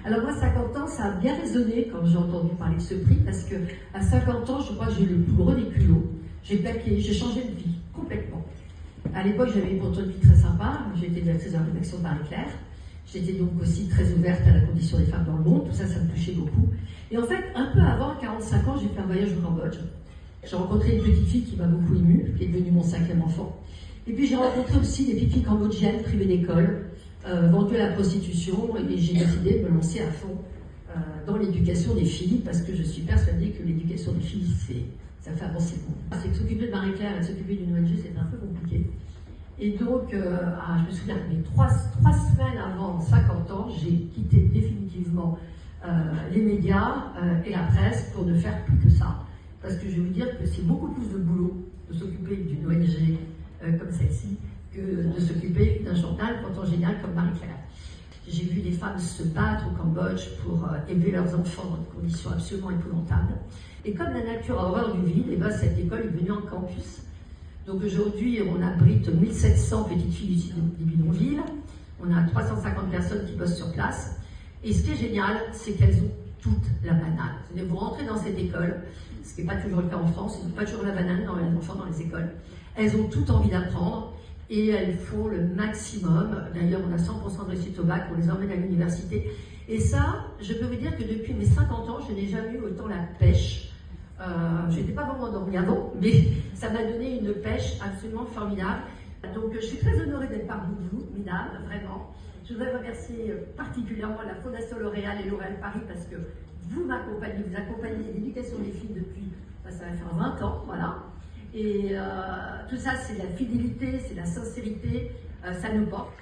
Alors moi, 50 ans, ça a bien résonné quand j'ai entendu parler de ce prix, parce que à 50 ans, je crois que j'ai eu le plus gros des culots. J'ai plaqué, j'ai changé de vie, complètement. À l'époque, j'avais une pourtant de vie très sympa. J'étais directrice de la rédaction de Marie-Claire. J'étais donc aussi très ouverte à la condition des femmes dans le monde. Tout ça, ça me touchait beaucoup. Et en fait, un peu avant, 45 ans, j'ai fait un voyage au Cambodge. J'ai rencontré une petite fille qui m'a beaucoup émue, qui est devenue mon 5e enfant. Et puis j'ai rencontré aussi des petites filles cambodgiennes privées d'école, vendues à la prostitution, et j'ai décidé de me lancer à fond dans l'éducation des filles, parce que je suis persuadée que l'éducation des filles, ça fait avancer le monde. C'est que s'occuper de Marie-Claire et s'occuper d'une ONG, c'est un peu compliqué. Et donc, je me souviens que 3 semaines avant 50 ans, j'ai quitté définitivement les médias et la presse pour ne faire plus que ça. Parce que je vais vous dire que c'est beaucoup plus de boulot de s'occuper d'une ONG comme celle-ci que de s'occuper d'un journal pourtant génial comme Marie-Claire. J'ai vu des femmes se battre au Cambodge pour élever leurs enfants dans des conditions absolument épouvantables. Et comme la nature a horreur du vide, et ben cette école est devenue un campus. Donc aujourd'hui, on abrite 1700 petites filles du bidonville, on a 350 personnes qui bossent sur place. Et ce qui est génial, c'est qu'elles ont toute la banane. C'est-à-dire vous rentrez dans cette école, ce qui n'est pas toujours le cas en France, il n'y a pas toujours la banane dans les enfants dans les écoles. Elles ont toute envie d'apprendre et elles font le maximum. D'ailleurs, on a 100% de réussite au bac, on les emmène à l'université. Et ça, je peux vous dire que depuis mes 50 ans, je n'ai jamais eu autant la pêche. Je n'étais pas vraiment endormie avant, mais ça m'a donné une pêche absolument formidable. Donc je suis très honorée d'être parmi vous, mesdames, vraiment. Je voudrais remercier particulièrement la Fondation L'Oréal et L'Oréal Paris parce que vous accompagnez l'éducation des filles depuis, ça va faire 20 ans, voilà. Et tout ça, c'est la fidélité, c'est la sincérité, ça nous porte.